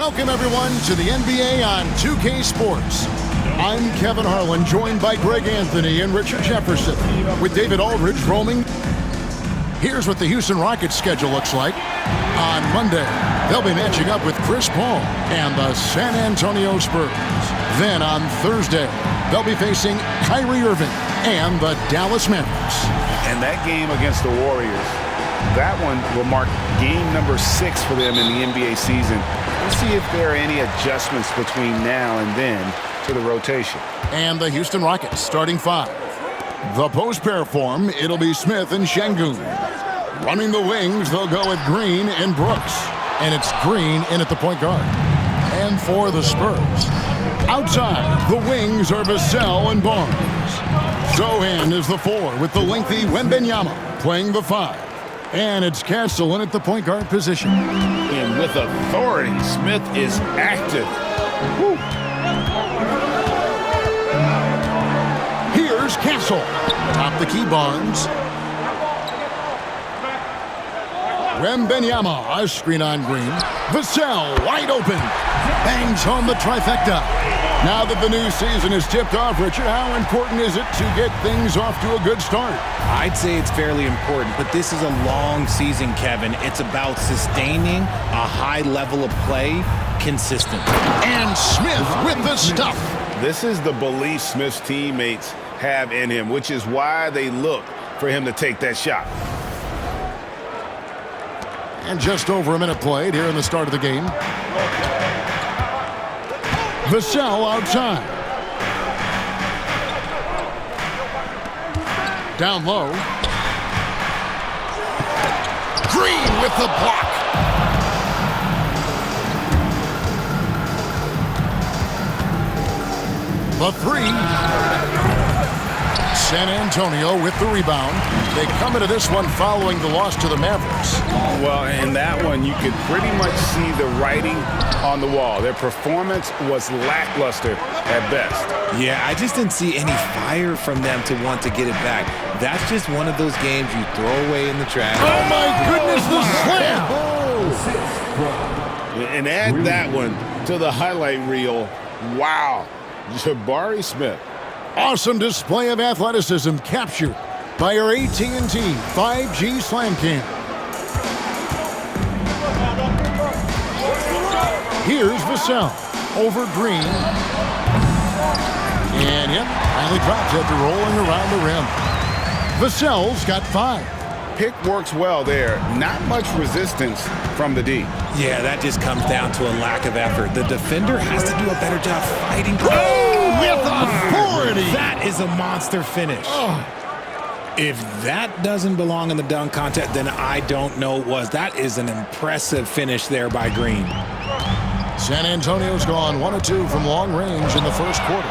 Welcome, everyone, to the NBA on 2K Sports. I'm Kevin Harlan, joined by Greg Anthony and Richard Jefferson, with David Aldridge roaming. Here's what the Houston Rockets schedule looks like. On Monday, they'll be matching up with Chris Paul and the San Antonio Spurs. Then on Thursday, they'll be facing Kyrie Irving and the Dallas Mavericks. And that game against the Warriors, that one will mark game number 6 for them in the NBA season. We'll see if there are any adjustments between now and then to the rotation. And the Houston Rockets starting 5. The post pair form, it'll be Smith and Şengün. Running the wings, they'll go with Green and Brooks. And it's Green in at the point guard. And for the Spurs, outside, the wings are Vassell and Barnes. Sochan is the 4 with the lengthy Wembanyama playing the 5. And it's Castellan at the point guard position. And with authority, Smith is active. Woo. Here's Castle. Top the key, Barnes. Wembanyama, a screen on Green. Vassell, wide open. Bangs home the trifecta. Now that the new season is tipped off, Richard, how important is it to get things off to a good start? I'd say it's fairly important, but this is a long season, Kevin. It's about sustaining a high level of play consistently. And Smith with the stuff. This is the belief Smith's teammates have in him, which is why they look for him to take that shot. And just over a minute played here in the start of the game. Vassell outside. Down low. Green with the block. The 3. San Antonio with the rebound. They come into this one following the loss to the Mavericks. Well, in that one, you could pretty much see the writing on the wall. Their performance was lackluster at best. Yeah, I just didn't see any fire from them to want to get it back. That's just one of those games you throw away in the trash. Oh, my goodness, the slam! And add that one to the highlight reel. Wow. Jabari Smith. Awesome display of athleticism captured by our AT&T 5G Slam Cam. Here's Vassell over Green. And yep, finally drops after rolling around the rim. Vassell's got 5. Pick works well there. Not much resistance from the D. Yeah, that just comes down to a lack of effort. The defender has to do a better job fighting. Oh, with authority! That is a monster finish. Oh. If that doesn't belong in the dunk contest, then I don't know what was. That is an impressive finish there by Green. San Antonio's gone 1 of 2 from long range in the first quarter.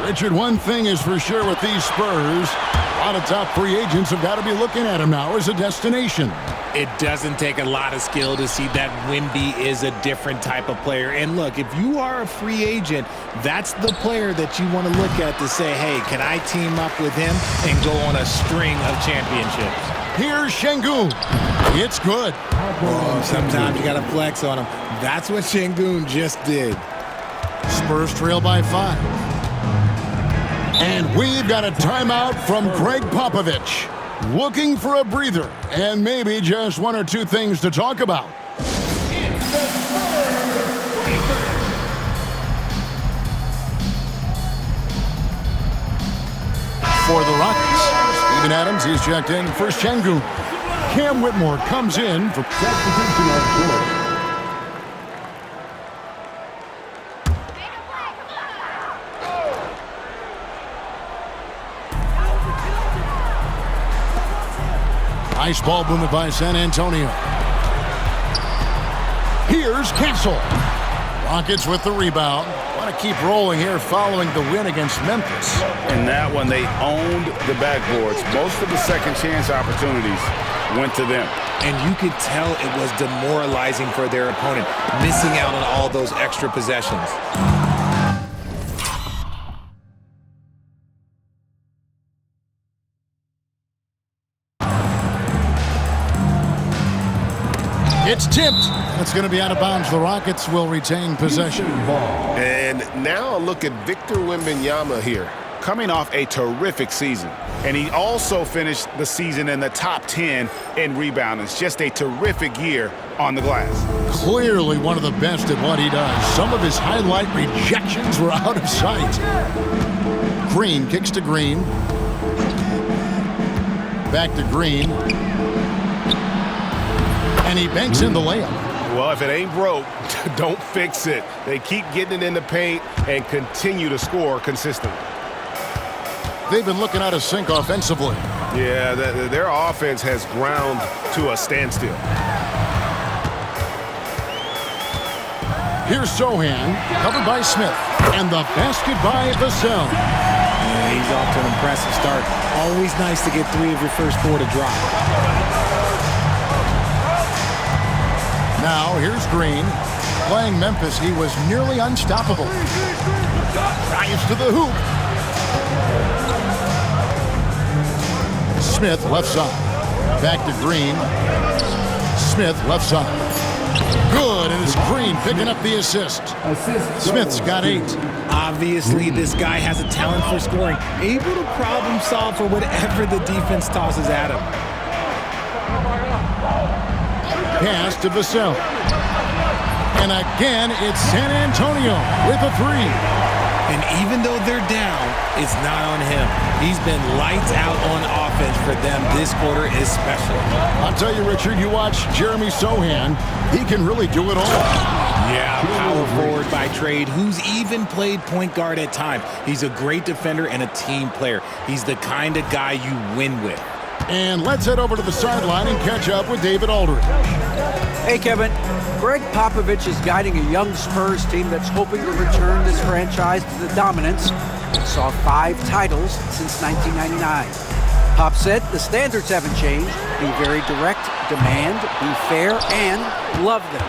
Richard, one thing is for sure with these Spurs, a lot of top free agents have got to be looking at him now as a destination. It doesn't take a lot of skill to see that Wemby is a different type of player. And look, if you are a free agent, that's the player that you want to look at to say, hey, can I team up with him and go on a string of championships? Here's Şengün. It's good. Oh, sometimes you got to flex on him. That's what Şengün just did. Spurs trail by 5. And we've got a timeout from Greg Popovich. Looking for a breather and maybe just 1 or 2 things to talk about. For the Rockets, Steven Adams, he's checked in for Şengün. Cam Whitmore comes in for substitution on court. Nice ball movement by San Antonio. Here's Castle. Rockets with the rebound. Want to keep rolling here following the win against Memphis. And that one, they owned the backboards. Most of the second chance opportunities went to them. And you could tell it was demoralizing for their opponent, missing out on all those extra possessions. It It's tipped. It's going to be out of bounds. The Rockets will retain possession. And now a look at Victor Wembanyama here. Coming off a terrific season. And he also finished the season in the top 10 in rebounding. It's just a terrific year on the glass. Clearly one of the best at what he does. Some of his highlight rejections were out of sight. Green kicks to Green. Back to Green. And he banks in the layup. Well, if it ain't broke, don't fix it. They keep getting it in the paint and continue to score consistently. They've been looking out of sync offensively. Yeah, their offense has ground to a standstill. Here's Sohan, covered by Smith. And the basket by Vassell. Yeah, he's off to an impressive start. Always nice to get 3 of your first 4 to drop. Now, here's Green. Playing Memphis, he was nearly unstoppable. Drives to the hoop. Smith, left side. Back to Green. Smith, left side. Good, and it's Green picking up the assist. Smith's got 8. Obviously, this guy has a talent for scoring. Able to problem solve for whatever the defense tosses at him. Pass to Vassell. And again, it's San Antonio with a 3. And even though they're down, it's not on him. He's been lights out on offense for them this quarter especially. I'll tell you, Richard, you watch Jeremy Sohan, he can really do it all. Yeah, power forward by trade, who's even played point guard at times. He's a great defender and a team player. He's the kind of guy you win with. And let's head over to the sideline and catch up with David Aldridge. Hey, Kevin. Greg Popovich is guiding a young Spurs team that's hoping to return this franchise to the dominance that saw 5 titles since 1999. Pop said the standards haven't changed. Be very direct, demand, be fair, and love them.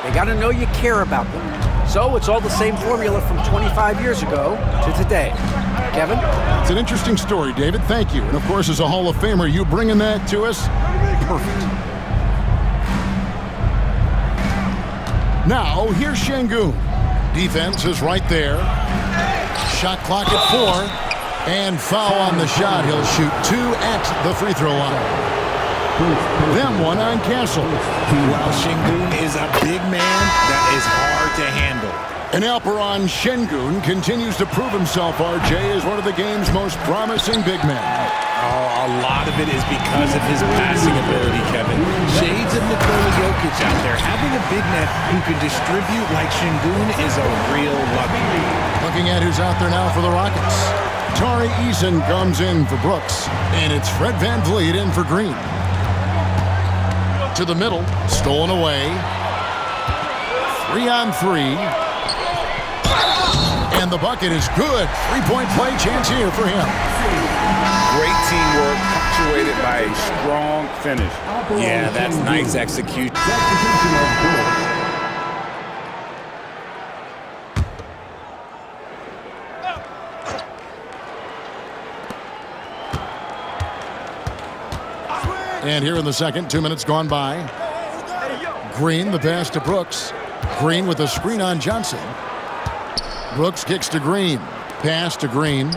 They got to know you care about them. So it's all the same formula from 25 years ago to today. Kevin? It's an interesting story, David. Thank you. And, of course, as a Hall of Famer, you bringing that to us? Perfect. Now, here's Şengün. Defense is right there. Shot clock at 4. And foul on the shot. He'll shoot 2 at the free throw line. Them one on Castle. Well, Şengün is a big man that is hard to handle. And Alperen Şengün continues to prove himself, RJ, as one of the game's most promising big men. Oh, a lot of it is because of his passing ability, Kevin. Shades of Nikola Jokic out there. Having a big man who can distribute like Şengün is a real luxury. Looking at who's out there now for the Rockets. Tari Eason comes in for Brooks. And it's Fred VanVleet in for Green. To the middle. Stolen away. 3-on-3. And the bucket is good. 3-point play chance here for him. Great teamwork, punctuated by a strong finish. Yeah, that's nice execution. And here in the second, 2 minutes gone by. Green, the pass to Brooks. Green with a screen on Johnson. Brooks kicks to Green. Pass to Green.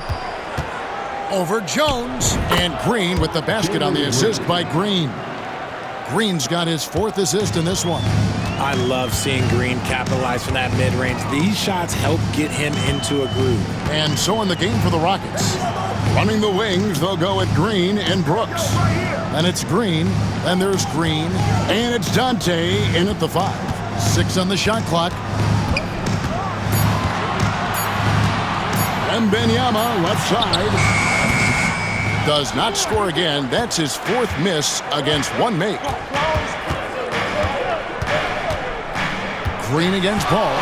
Over Jones. And Green with the basket on the assist by Green. Green's got his 4th assist in this one. I love seeing Green capitalize from that mid-range. These shots help get him into a groove. And so in the game for the Rockets. Running the wings, they'll go at Green and Brooks. And it's Green, and there's Green, and it's Dante in at the 5. 6 on the shot clock. Wembanyama, left side. Does not score again. That's his 4th miss against 1 make. Green against Paul.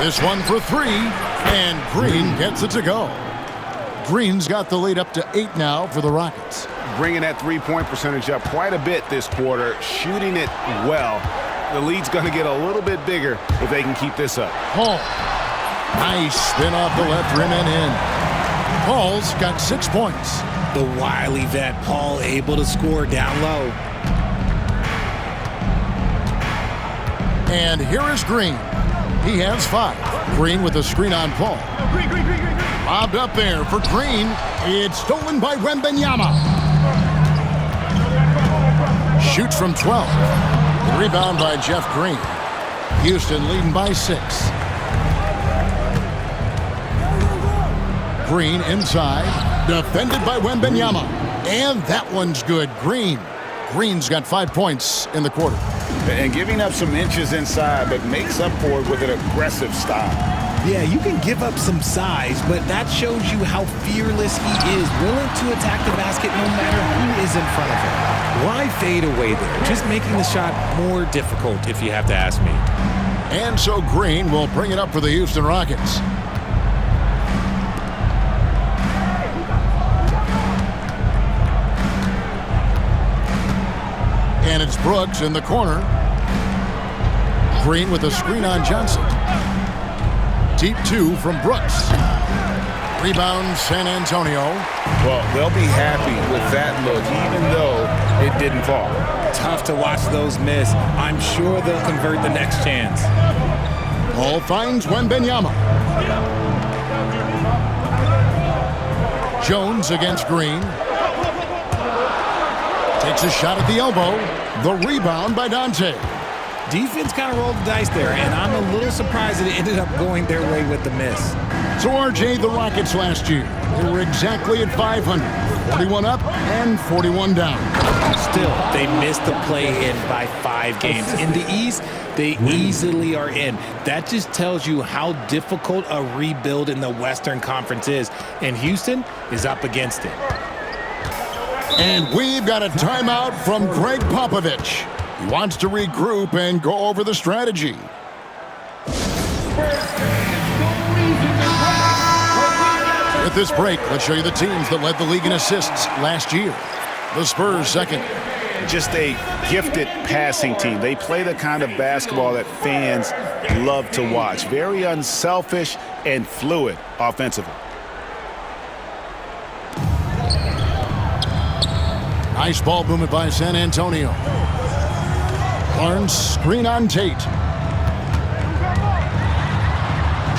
This one for 3, and Green gets it to go. Green's got the lead up to 8 now for the Rockets. Bringing that 3-point percentage up quite a bit this quarter, shooting it well. The lead's going to get a little bit bigger if they can keep this up. Paul. Nice spin off the left rim and in. Paul's got 6 points. The wily vet, Paul, able to score down low. And here is Green. He has 5. Green with a screen on Paul. Lobbed up there for Green. It's stolen by Wembanyama. Shoots from 12. Rebound by Jeff Green. Houston leading by 6. Green inside. Defended by Wembanyama. And that one's good. Green's got 5 points in the quarter. And giving up some inches inside, but makes up for it with an aggressive style. Yeah, you can give up some size, but that shows you how fearless he is, willing to attack the basket no matter who is in front of him. Why fade away there? Just making the shot more difficult, if you have to ask me. And so Green will bring it up for the Houston Rockets. And it's Brooks in the corner. Green with a screen on Johnson. Deep 2 from Brooks. Rebound San Antonio. Well, they'll be happy with that look, even though it didn't fall. Tough to watch those miss. I'm sure they'll convert the next chance. Ball finds Wembanyama. Jones against Green. Takes a shot at the elbow. The rebound by Dante. Defense kind of rolled the dice there, and I'm a little surprised that it ended up going their way with the miss. So, RJ, the Rockets last year, they were exactly at 500. 41 up and 41 down. Still, they missed the play-in by 5 games. In the East, they easily are in. That just tells you how difficult a rebuild in the Western Conference is, and Houston is up against it. And we've got a timeout from Greg Popovich. He wants to regroup and go over the strategy. With this break, let's show you the teams that led the league in assists last year. The Spurs second. Just a gifted passing team. They play the kind of basketball that fans love to watch. Very unselfish and fluid offensively. Nice ball movement by San Antonio. Barnes screen on Tate.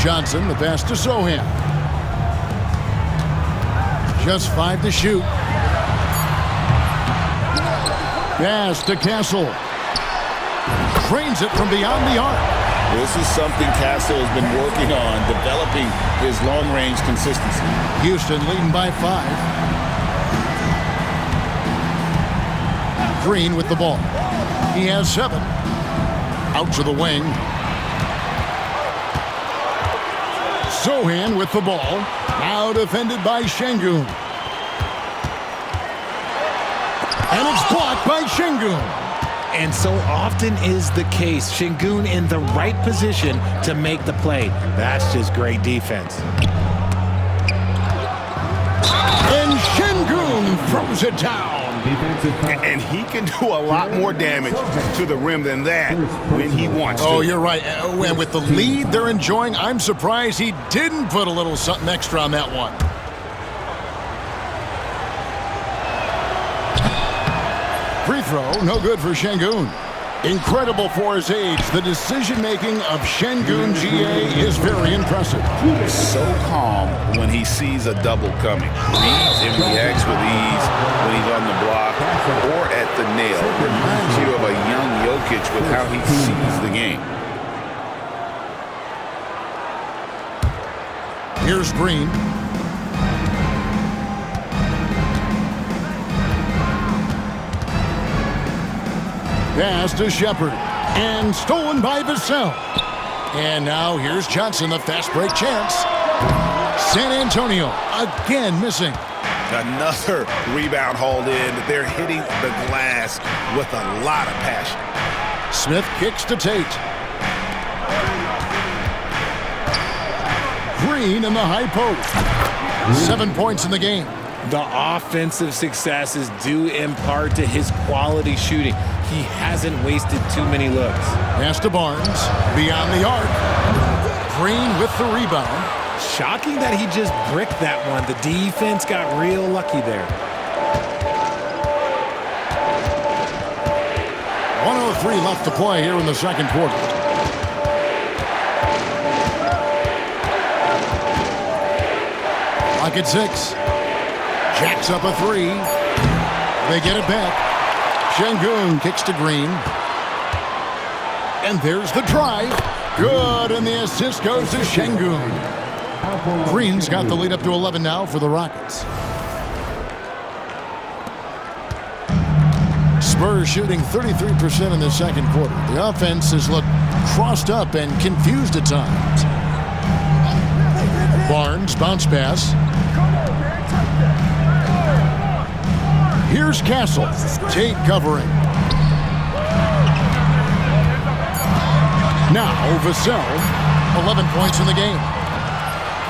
Johnson, the pass to Sohan. Just 5 to shoot. Pass to Castle. Trains it from beyond the arc. This is something Castle has been working on, developing his long-range consistency. Houston leading by 5. Green with the ball. He has 7. Out to the wing. Sohan with the ball. Now defended by Şengün. And it's blocked by Şengün. And so often is the case. Şengün in the right position to make the play. That's just great defense. And Şengün throws it down. And he can do a lot more damage to the rim than that when he wants to. Oh, you're right. And with the lead they're enjoying, I'm surprised he didn't put a little something extra on that one. Free throw, no good for Şengün. Incredible for his age. The decision-making of Şengün GA is very impressive. So calm when he sees a double coming. Reads and reacts with ease when he's on the block or at the nail. Reminds you of a young Jokic with how he sees the game. Here's Green. Pass to Shepard. And stolen by Vassell. And now here's Johnson, the fast break chance. San Antonio again missing. Another rebound hauled in. They're hitting the glass with a lot of passion. Smith kicks to Tate. Green in the high post. 7 points in the game. The offensive success is due in part to his quality shooting. He hasn't wasted too many looks. Pass to Barnes. Beyond the arc. Green with the rebound. Shocking that he just bricked that one. The defense got real lucky there. 1:03 left to play here in the second quarter. Clock at 6. Jacks up a 3. They get it back. Şengün kicks to Green. And there's the drive. Good, and the assist goes to Şengün. Green's got the lead up to 11 now for the Rockets. Spurs shooting 33% in the second quarter. The offense has looked crossed up and confused at times. Barnes, bounce pass. Here's Castle. Tate covering. Now Vassell, 11 points in the game.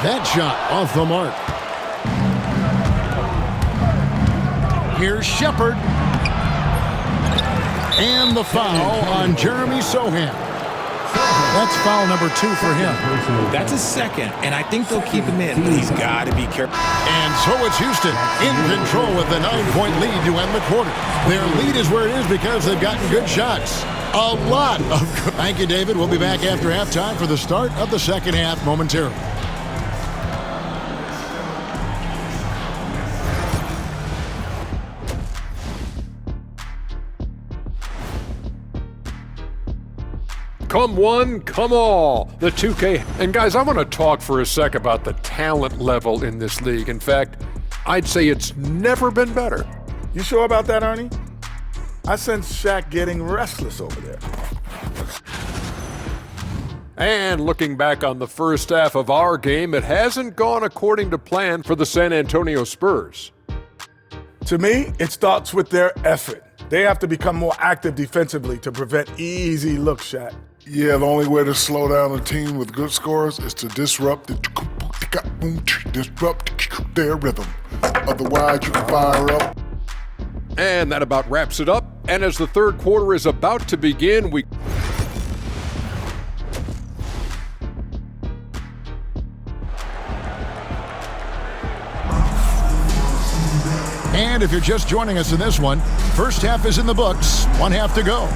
That shot off the mark. Here's Shepherd. And the foul on Jeremy Sochan. That's foul number 2 for him. That's his second, and I think they'll keep him in, but he's got to be careful. And so it's Houston in control with the 9-point lead to end the quarter. Their lead is where it is because they've gotten good shots. A lot of good. Thank you, David. We'll be back after halftime for the start of the second half momentarily. Come one, come all. The 2K. And guys, I want to talk for a sec about the talent level in this league. In fact, I'd say it's never been better. You sure about that, Ernie? I sense Shaq getting restless over there. And looking back on the first half of our game, it hasn't gone according to plan for the San Antonio Spurs. To me, it starts with their effort. They have to become more active defensively to prevent easy looks, Shaq. Yeah, the only way to slow down a team with good scores is to disrupt their rhythm. Otherwise, you can fire up. And that about wraps it up. And as the third quarter is about to begin, we... And if you're just joining us in this one, first half is in the books. 1 half to go.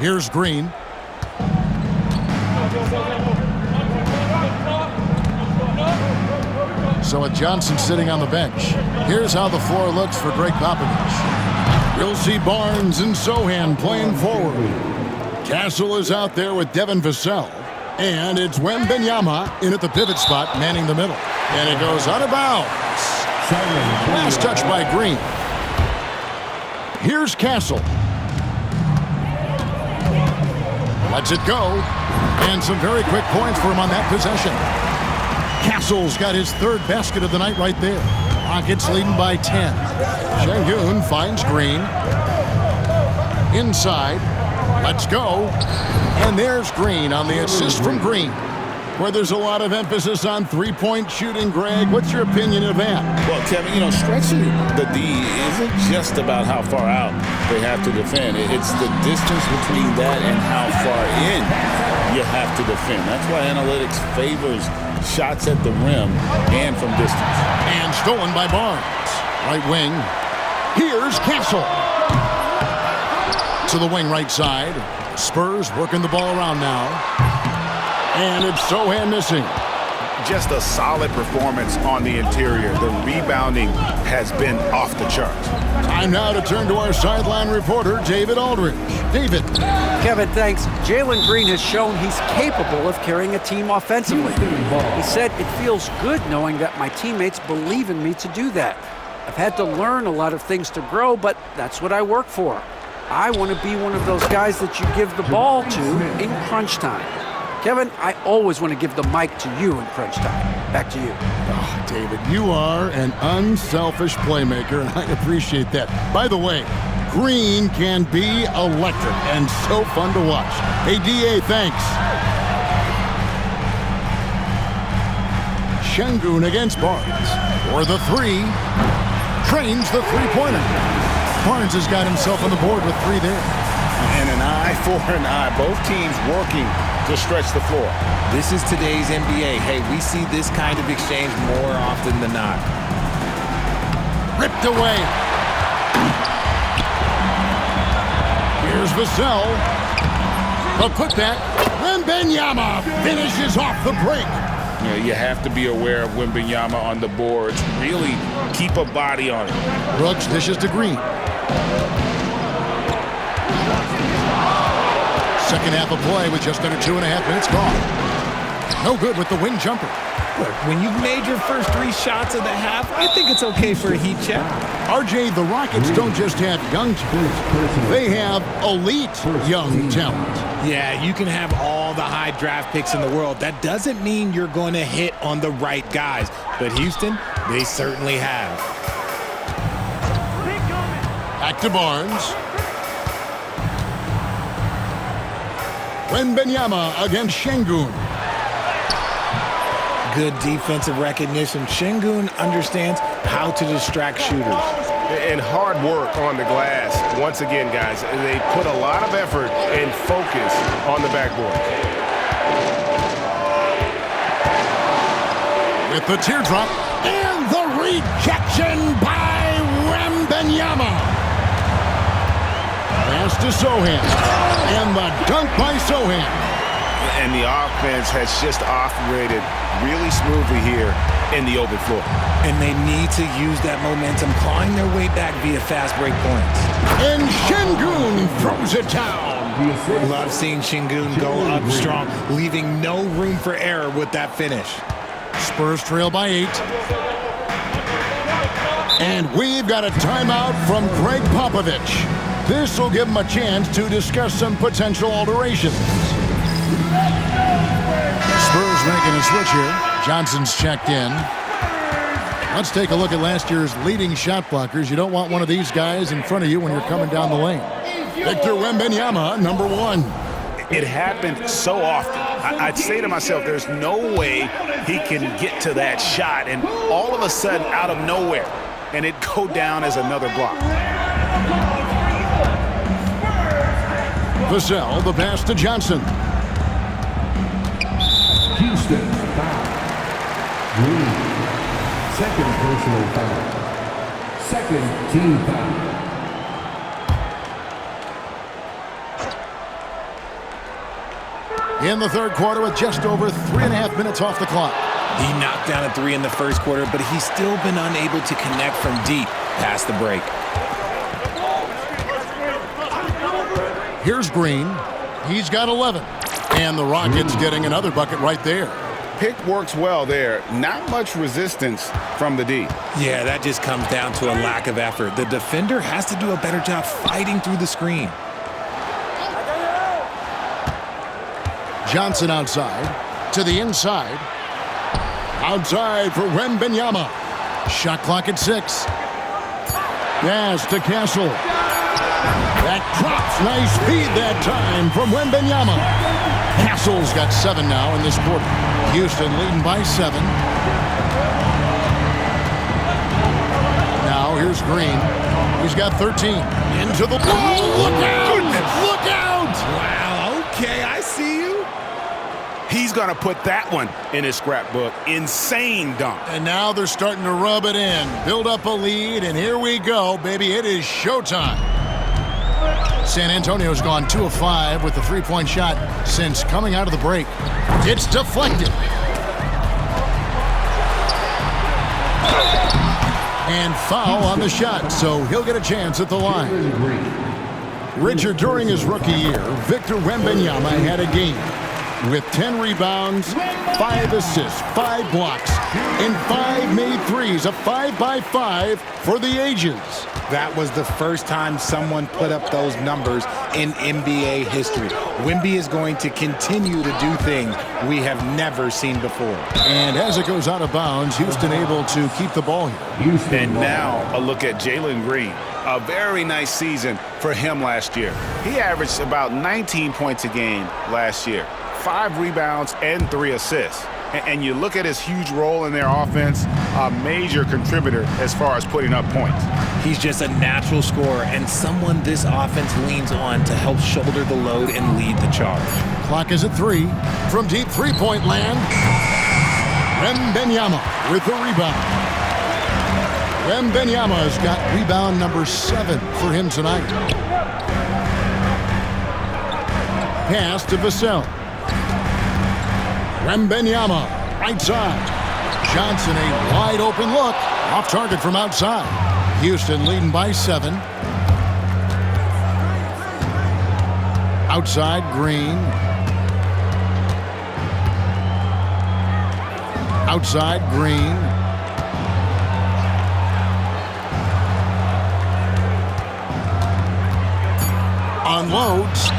Here's Green. So with Johnson sitting on the bench, here's how the floor looks for Greg Popovich. We'll see Barnes and Sochan playing forward. Castle is out there with Devin Vassell. And it's Wembanyama in at the pivot spot, manning the middle. And it goes out of bounds. Last touch by Green. Here's Castle. Lets it go. And some very quick points for him on that possession. Castle's got his third basket of the night right there. Rockets leading by 10. Şengün finds Green. Inside. Let's go. And there's Green on the assist from Green, where there's a lot of emphasis on three-point shooting. Greg, what's your opinion of that? Well, Kevin, stretching the D isn't just about how far out they have to defend. It's the distance between that and how far in you have to defend. That's why analytics favors shots at the rim and from distance. And stolen by Barnes. Right wing. Here's Castle. To the wing right side. Spurs working the ball around now. And it's Sochan missing. Just a solid performance on the interior. The rebounding has been off the charts. Time now to turn to our sideline reporter, David Aldridge. David. Kevin, thanks. Jalen Green has shown he's capable of carrying a team offensively. He said, "It feels good knowing that my teammates believe in me to do that. I've had to learn a lot of things to grow, but that's what I work for. I want to be one of those guys that you give the ball to in crunch time." Kevin, I always want to give the mic to you in crunch time. Back to you. Oh, David, you are an unselfish playmaker, and I appreciate that. By the way, Green can be electric and so fun to watch. Hey, DA, thanks. Şengün against Barnes. For the three. Trains the three-pointer. Barnes has got himself on the board with 3 there. And an eye for an eye. Both teams working to stretch the floor. This is today's NBA. Hey, we see this kind of exchange more often than not. Ripped away. Here's Vassell. A putback. Wembanyama finishes off the break. You know, you have to be aware of Wembanyama on the boards. Really keep a body on it. Brooks dishes to Green. Second half of play with just under 2.5 minutes gone. No good with the wing jumper. Look, when you've made your first 3 shots of the half, I think it's okay for a heat check. RJ, the Rockets don't just have young talent. They have elite young talent. Yeah, you can have all the high draft picks in the world. That doesn't mean you're going to hit on the right guys. But Houston, they certainly have. Back to Barnes. Wembanyama against Şengün. Good defensive recognition. Şengün understands how to distract shooters. And hard work on the glass. Once again, guys, they put a lot of effort and focus on the backboard. With the teardrop and the rejection by Wembanyama. Pass to Sochan. And the dunk by Sochan. And the offense has just operated really smoothly here in the open floor. And they need to use that momentum, clawing their way back via fast break points. And Şengün throws it down. Love seeing Şengün go up strong, leaving no room for error with that finish. Spurs trail by 8. And we've got a timeout from Greg Popovich. This will give him a chance to discuss some potential alterations. Spurs making a switch here. Johnson's checked in. Let's take a look at last year's leading shot blockers. You don't want one of these guys in front of you when you're coming down the lane. Victor Wembanyama, number 1. It happened so often. I'd say to myself, there's no way he can get to that shot, and all of a sudden, out of nowhere, and it go down as another block. Vassell, the pass to Johnson. Houston foul. Green. Second personal foul. Second team foul. In the third quarter with just over 3.5 minutes off the clock. He knocked down a 3 in the first quarter, but he's still been unable to connect from deep past the break. Here's Green. He's got 11. And the Rockets getting another bucket right there. Pick works well there. Not much resistance from the D. Yeah, that just comes down to a lack of effort. The defender has to do a better job fighting through the screen. Johnson outside. To the inside. Outside for Wembanyama. Shot clock at 6. Pass to Castle. That drops. Nice feed that time from Wembanyama. Castle's got 7 now in this quarter. Houston leading by 7. Now here's Green. He's got 13. Into the ball. Look out! Look out! Wow, okay, I see you. He's going to put that one in his scrapbook. Insane dunk. And now they're starting to rub it in. Build up a lead, and here we go, baby. It is showtime. San Antonio's gone 2 of 5 with the 3-point shot since coming out of the break. It's deflected. And foul on the shot, so he'll get a chance at the line. Richard, during his rookie year, Victor Wembanyama had a game with 10 rebounds, 5 assists, 5 blocks, and 5 made threes, a 5-by-5 for the ages. That was the first time someone put up those numbers in NBA history. Wemby is going to continue to do things we have never seen before. And as it goes out of bounds, Houston able to keep the ball here. And now a look at Jalen Green. A very nice season for him last year. He averaged about 19 points a game last year. 5 rebounds and 3 assists. And you look at his huge role in their offense, a major contributor as far as putting up points. He's just a natural scorer and someone this offense leans on to help shoulder the load and lead the charge. Clock is at 3. From deep three-point land, Wembanyama with the rebound. Wembanyama's got rebound number 7 for him tonight. Pass to Vassell. Wembanyama, right side. Johnson, a wide open look. Off target from outside. Houston leading by 7. Outside, Green. Outside, Green. Unloads.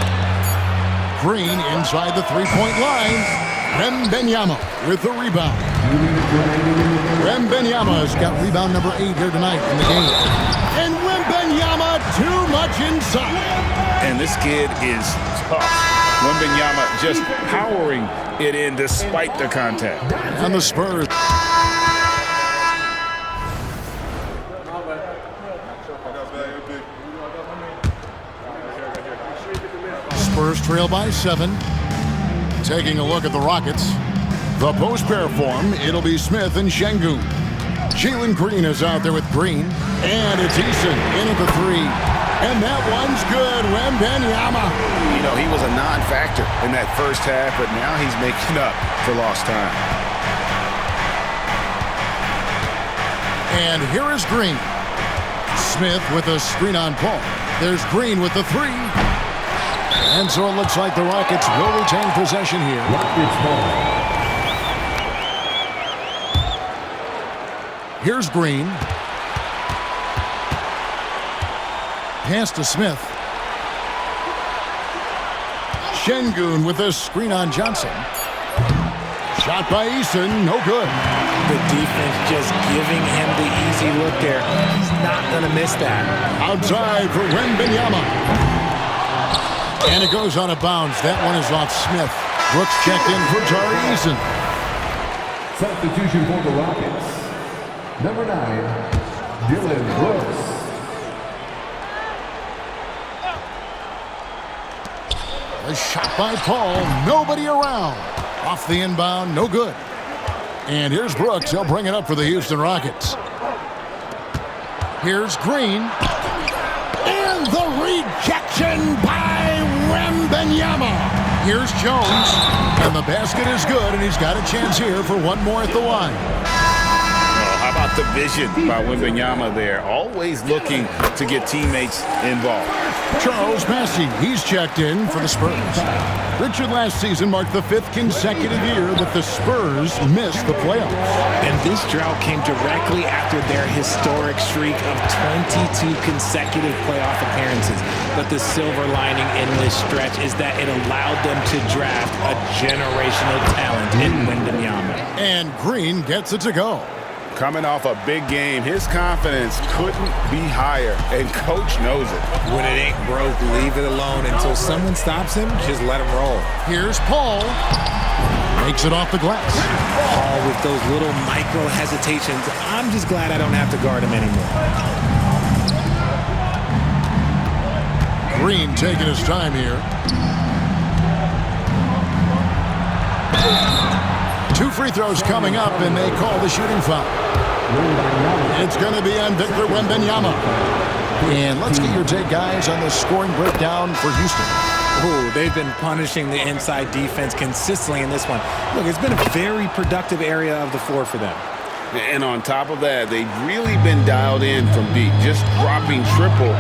Green inside the three-point line. Wembanyama with the rebound. Wembanyama's got rebound number 8 here tonight in the game. And Wembanyama too much inside. And this kid is tough. Wembanyama just powering it in despite the contact. And the Spurs. Spurs trail by 7. Taking a look at the Rockets. The post pair form, it'll be Smith and Şengün. Jalen Green is out there with Green. And it's Eason in at the 3. And that one's good. Wembanyama. You know, he was a non-factor in that first half, but now he's making up for lost time. And here is Green. Smith with a screen on Paul. There's Green with the 3. And so it looks like the Rockets will retain possession here. Rockets ball. Here's Green. Pass to Smith. Şengün with a screen on Johnson. Shot by Eason, no good. The defense just giving him the easy look there. He's not going to miss that. Outside for Wembanyama. And it goes out of bounds. That one is off Smith. Brooks checked in for Tari Eason. Substitution for the Rockets. Number 9, Dillon Brooks. A shot by Paul. Nobody around. Off the inbound, no good. And here's Brooks. He'll bring it up for the Houston Rockets. Here's Green. And the rejection by Wembanyama. Here's Jones. And the basket is good, and he's got a chance here for one more at the line. How about the vision by Wembanyama there? Always looking to get teammates involved. Charles Massey, he's checked in for the Spurs. Richard, last season marked the 5th consecutive year that the Spurs missed the playoffs. And this drought came directly after their historic streak of 22 consecutive playoff appearances. But the silver lining in this stretch is that it allowed them to draft a generational talent in Wembanyama. And Green gets it to go. Coming off a big game, his confidence couldn't be higher, and Coach knows it. When it ain't broke, leave it alone until someone stops him. Just let him roll. Here's Paul. Makes it off the glass. Paul with those little micro hesitations. I'm just glad I don't have to guard him anymore. Green taking his time here. 2 free throws coming up, and they call the shooting foul. It's going to be on Victor Wembanyama. And let's get your take, guys, on the scoring breakdown for Houston. Oh, they've been punishing the inside defense consistently in this one. Look, it's been a very productive area of the floor for them. And on top of that, they've really been dialed in from deep, just dropping triple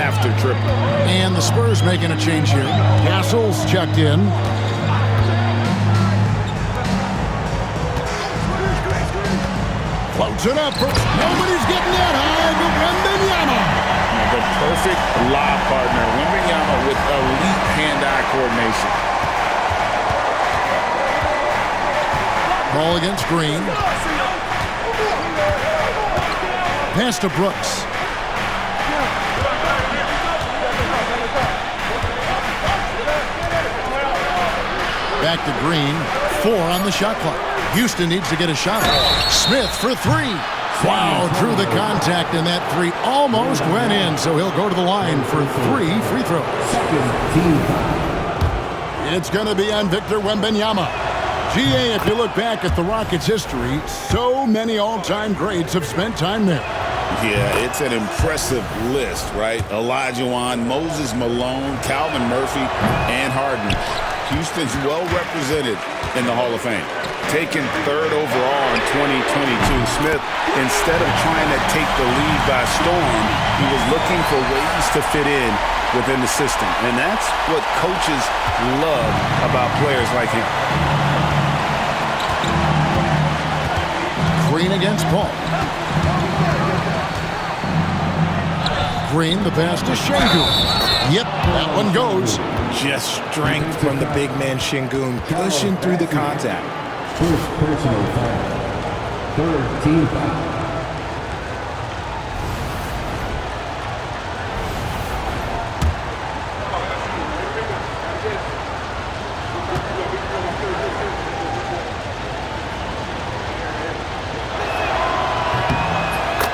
after triple. And the Spurs making a change here. Castle's checked in. Floats it up. Nobody's getting that high, but Wembanyama. The perfect lob partner. Wembanyama with elite hand-eye coordination. Ball against Green. Pass to Brooks. Back to Green. 4 on the shot clock. Houston needs to get a shot. Smith for 3. Wow, through the contact, and that 3 almost went in, so he'll go to the line for 3 free throws. It's going to be on Victor Wembanyama. GA, if you look back at the Rockets' history, so many all-time greats have spent time there. Yeah, it's an impressive list, right? Olajuwon, Moses Malone, Calvin Murphy, and Harden. Houston's well represented in the Hall of Fame. Taken 3rd overall in 2022, Smith, instead of trying to take the lead by storm, he was looking for ways to fit in within the system. And that's what coaches love about players like him. Green against Paul. Green, the pass to Şengün. Yep, that one goes. Just strength from the big man Şengün, pushing through the contact. First personal foul. 3rd team foul.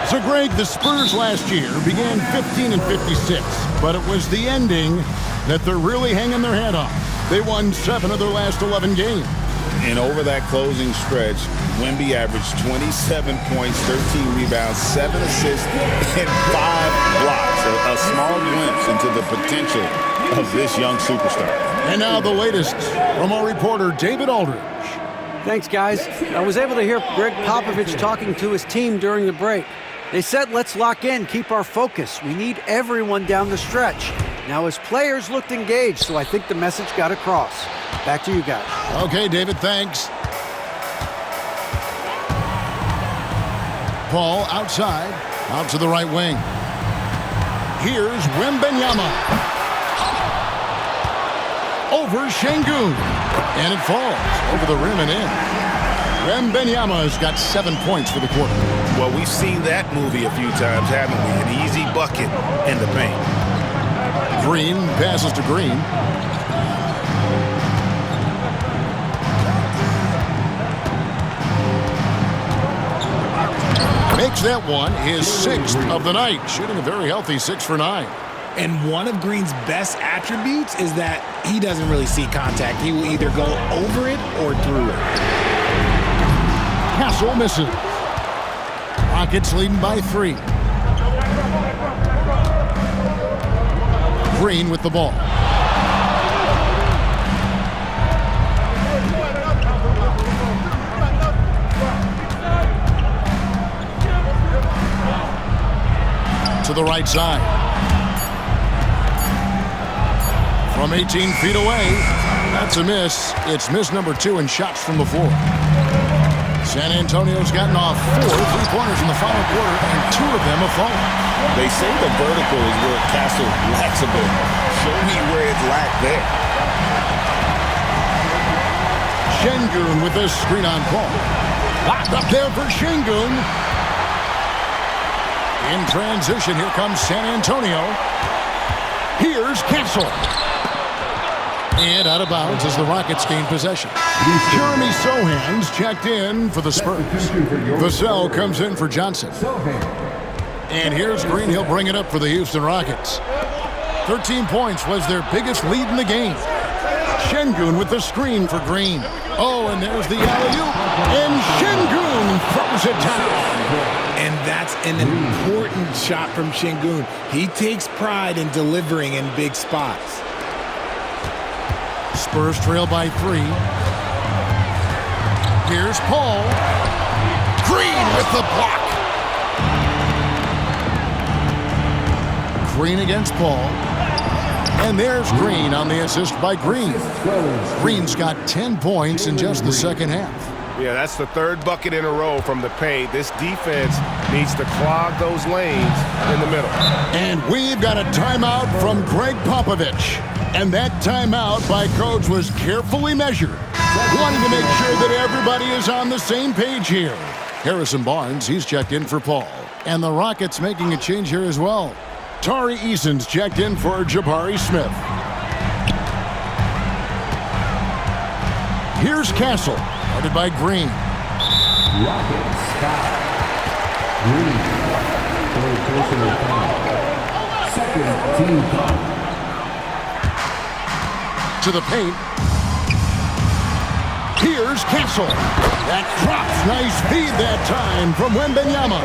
So, Greg, the Spurs last year began 15-56, but it was the ending that they're really hanging their head on. They won 7 of their last 11 games. And over that closing stretch, Wemby averaged 27 points, 13 rebounds, 7 assists, and 5 blocks. A small glimpse into the potential of this young superstar. And now the latest from our reporter, David Aldridge. Thanks, guys. I was able to hear Greg Popovich talking to his team during the break. They said, let's lock in, keep our focus. We need everyone down the stretch. Now, his players looked engaged, so I think the message got across. Back to you guys. Okay, David, thanks. Paul outside, out to the right wing. Here's Wembanyama. Over Şengün. And it falls over the rim and in. Wembanyama's got 7 points for the quarter. Well, we've seen that movie a few times, haven't we? An easy bucket in the paint. Green passes to Green. Makes that one his 6th of the night, shooting a very healthy 6 for 9. And one of Green's best attributes is that he doesn't really see contact. He will either go over it or through it. Castle misses. Rockets leading by 3. Green with the ball. To the right side. From 18 feet away, that's a miss. It's miss number 2 in shots from the floor. San Antonio's gotten off 4 3-pointers in the final quarter, and 2 of them have fallen. They say the vertical is where Castle lacks a bit. Show me where it's lacked there. Şengün with a screen on Paul. Locked up there for Şengün. In transition, here comes San Antonio. Here's Castle. And out of bounds as the Rockets gain possession. Jeremy Sohan's checked in for the Spurs. Vassell comes in for Johnson. And here's Green. He'll bring it up for the Houston Rockets. 13 points was their biggest lead in the game. Şengün with the screen for Green. Oh, and there's the alley-oop. And Şengün throws it down. And that's an important shot from Şengün. He takes pride in delivering in big spots. Spurs trail by 3. Here's Paul. Green with the block. Green against Paul. And there's Green on the assist by Green. Green's got 10 points in just the second half. Yeah, that's the 3rd bucket in a row from the paint. This defense needs to clog those lanes in the middle. And we've got a timeout from Greg Popovich. And that timeout by Coach was carefully measured, wanting to make sure that everybody is on the same page here. Harrison Barnes, he's checked in for Paul. And the Rockets making a change here as well. Tari Eason's checked in for Jabari Smith. Here's Castle, guarded by Green. Rockets foul. Green for a personal foul. 2nd team foul. To the paint. Here's Castle. That drops. Nice feed that time from Wembanyama.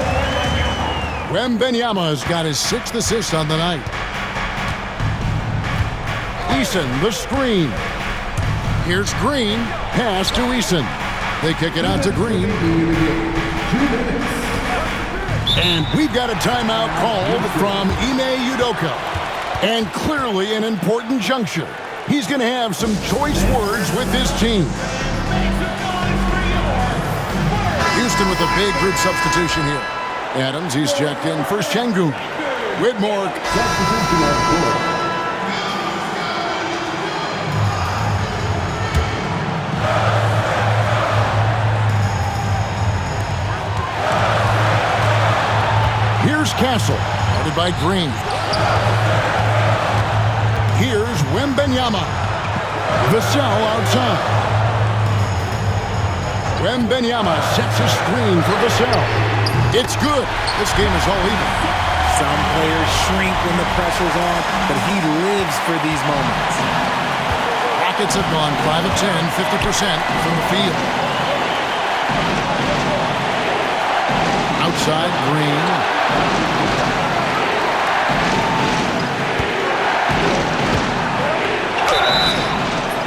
Wembanyama's got his 6th assist on the night. Eason, the screen. Here's Green. Pass to Eason. They kick it out to Green. And we've got a timeout called from Ime Udoka. And clearly an important juncture. He's going to have some choice words with his team. Houston with a big group substitution here. Adams, he's checked in for Şengün. Whitmore. Substitution on court. Here's Castle, headed by Green. Here's Wembanyama. Vassell outside. Wembanyama sets a screen for Vassell. It's good. This game is all even. Some players shrink when the pressure's on, but he lives for these moments. Rockets have gone 5 of 10, 50% from the field. Outside, Green.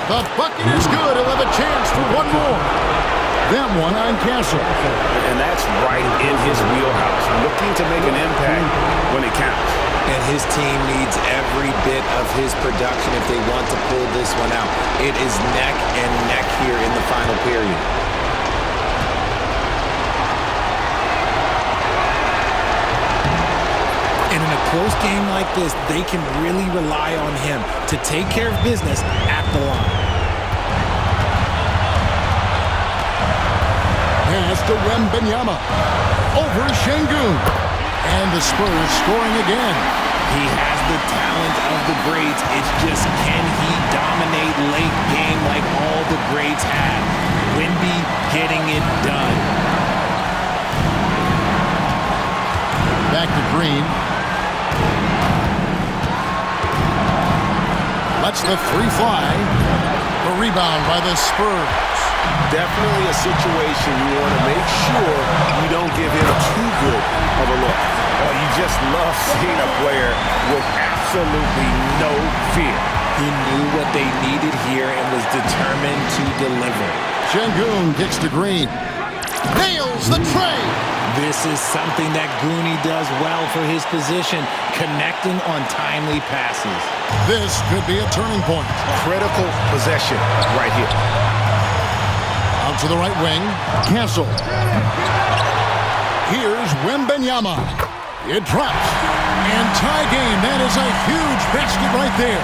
The bucket is good. He'll have a chance for one more. That one on Castle. And that's right in his wheelhouse, looking to make an impact when it counts. And his team needs every bit of his production if they want to pull this one out. It is neck and neck here in the final period. And in a close game like this, they can really rely on him to take care of business at the line. Pass to Wembanyama. Over Şengün. And the Spurs scoring again. He has the talent of the greats. It's just, can he dominate late game like all the greats had? Wemby getting it done. Back to Green. Lets the three fly. The rebound by the Spurs. Definitely a situation you want to make sure you don't give him too good of a look. Oh, you just love seeing a player with absolutely no fear. He knew what they needed here and was determined to deliver. Şengün kicks to Green. Nails the tray. This is something that Goonie does well for his position, connecting on timely passes. This could be a turning point. Critical possession right here. Out to the right wing. Castle. Here's Wembanyama. It drops. And tie game. That is a huge basket right there.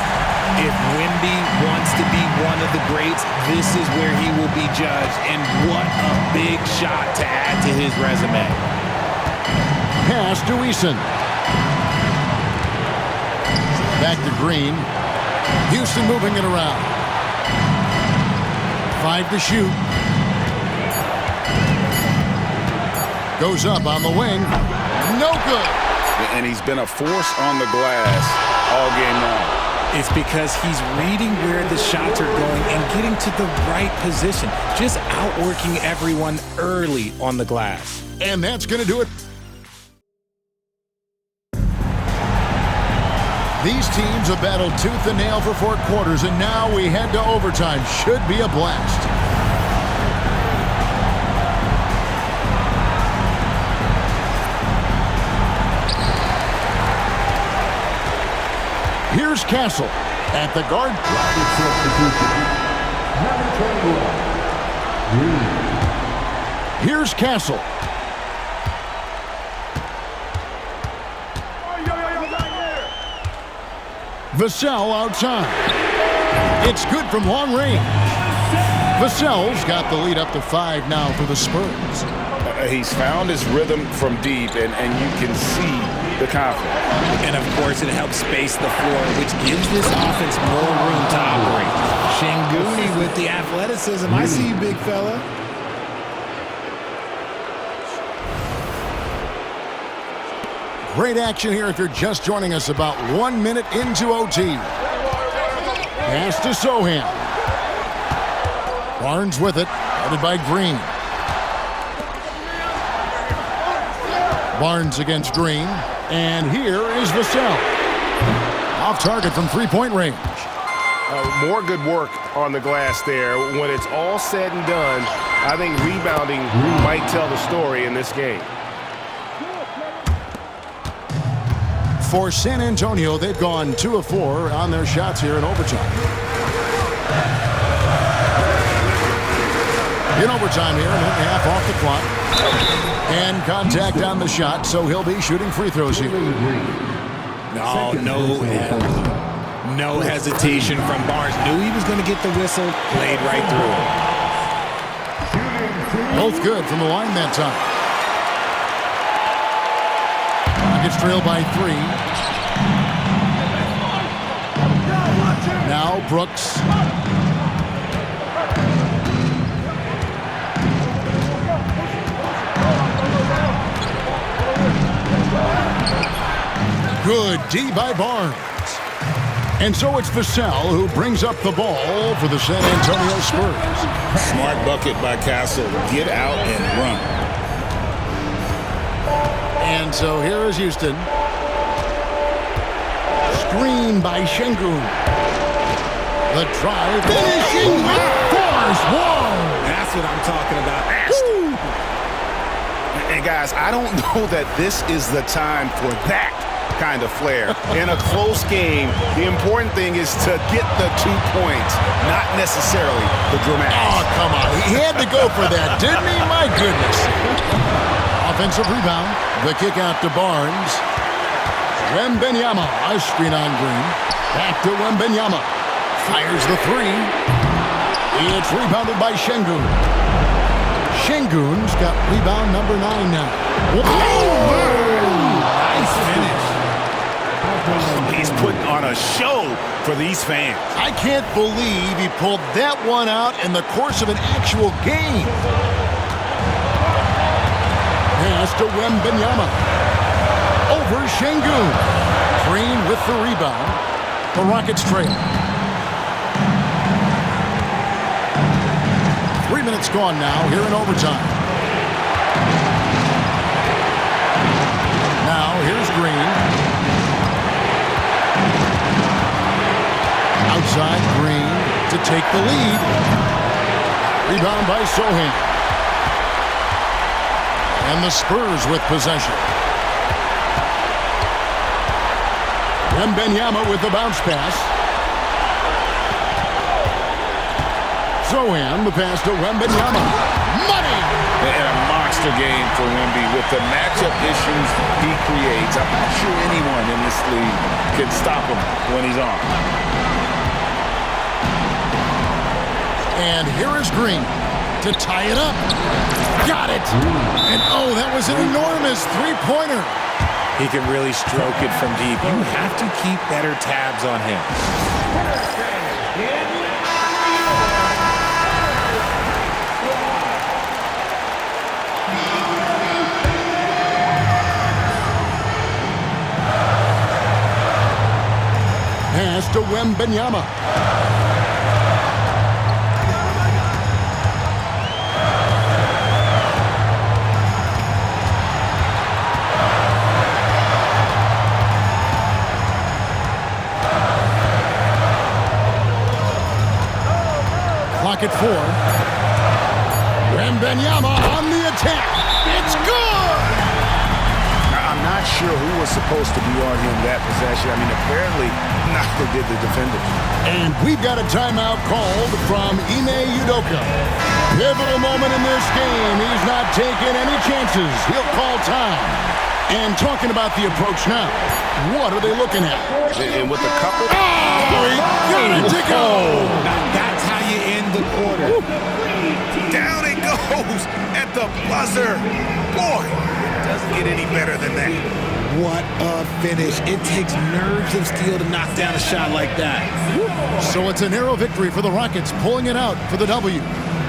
If Wemby wants to be one of the greats, this is where he will be judged. And what a big shot to add to his resume. Pass to Eason. Back to Green. Houston moving it around. 5 to shoot. Goes up on the wing. No good. And he's been a force on the glass all game long. It's because he's reading where the shots are going and getting to the right position. Just outworking everyone early on the glass. And that's going to do it. These teams have battled tooth and nail for 4 quarters, and now we head to overtime. Should be a blast. Here's Castle at the guard. Rocket substitution. Number 21. Green. Here's Castle. Vassell outside. It's good from long range. Vassell's got the lead up to 5 now for the Spurs. He's found his rhythm from deep, and you can see the confidence. And, of course, it helps space the floor, which gives this offense more room to operate. Şengün with the athleticism. I see you, big fella. Great action here if you're just joining us about 1 minute into OT. Pass to Sochan. Barnes with it, headed by Green. Barnes against Green. And here is Vassell. Off target from 3-point range. More good work on the glass there. When it's all said and done, I think rebounding might tell the story in this game. For San Antonio, they've gone 2 of 4 on their shots here in overtime. In overtime here, a minute and a half off the clock. And contact on the shot, so he'll be shooting free throws here. No hesitation from Barnes. Knew he was going to get the whistle, played right through it. Both good from the line that time. Rockets trail by 3. Now Brooks. Good D by Barnes. And so it's Vassell who brings up the ball for the San Antonio Spurs. Smart bucket by Castle. Get out and run. And so here is Houston. Screen by Şengün. The drive. Finishing with force. Whoa! That's what I'm talking about. And guys, I don't know that this is the time for that kind of flair. In a close game, the important thing is to get the 2 points, not necessarily the dramatics. Oh, come on. He had to go for that, didn't he? My goodness. Offensive rebound. The kick out to Barnes. Wembanyama. A screen on Green. Back to Wembanyama. Fires the 3. It's rebounded by Şengün. Şengün's got rebound number 9 now. Nice finish. He's putting on a show for these fans. I can't believe he pulled that one out in the course of an actual game. Pass to Wembanyama. Over Şengün. Green with the rebound. The Rockets trail. 3 minutes gone now here in overtime. Now here's Green. Outside Green to take the lead. Rebound by Sochan. And the Spurs with possession. Wembanyama with the bounce pass. Sochan, the pass to Wembanyama. Money! And a monster game for Wemby with the matchup issues he creates. I'm not sure anyone in this league can stop him when he's on. And here is Green to tie it up. Got it. And oh, that was an enormous three-pointer. He can really stroke it from deep. You have to keep better tabs on him. Pass to Wembanyama. Clock at 4. Wembanyama on the attack. It's good! I'm not sure who was supposed to be on him that possession. I mean, apparently neither did the defenders. And we've got a timeout called from Ime Udoka. Pivotal moment in this game. He's not taking any chances. He'll call time. And talking about the approach now, what are they looking at? And with a couple... Oh, he got it to go! That's how you end the quarter. Down it goes at the buzzer. Boy, it doesn't get any better than that. What a finish. It takes nerves of steel to knock down a shot like that. So it's a narrow victory for the Rockets, pulling it out for the W.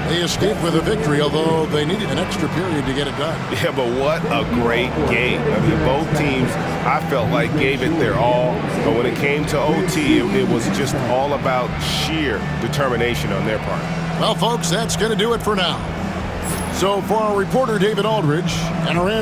They escaped with a victory, although they needed an extra period to get it done. Yeah, but what a great game. I mean, both teams, I felt like, gave it their all. But when it came to OT, it was just all about sheer determination on their part. Well, folks, that's going to do it for now. So for our reporter, David Aldridge, and our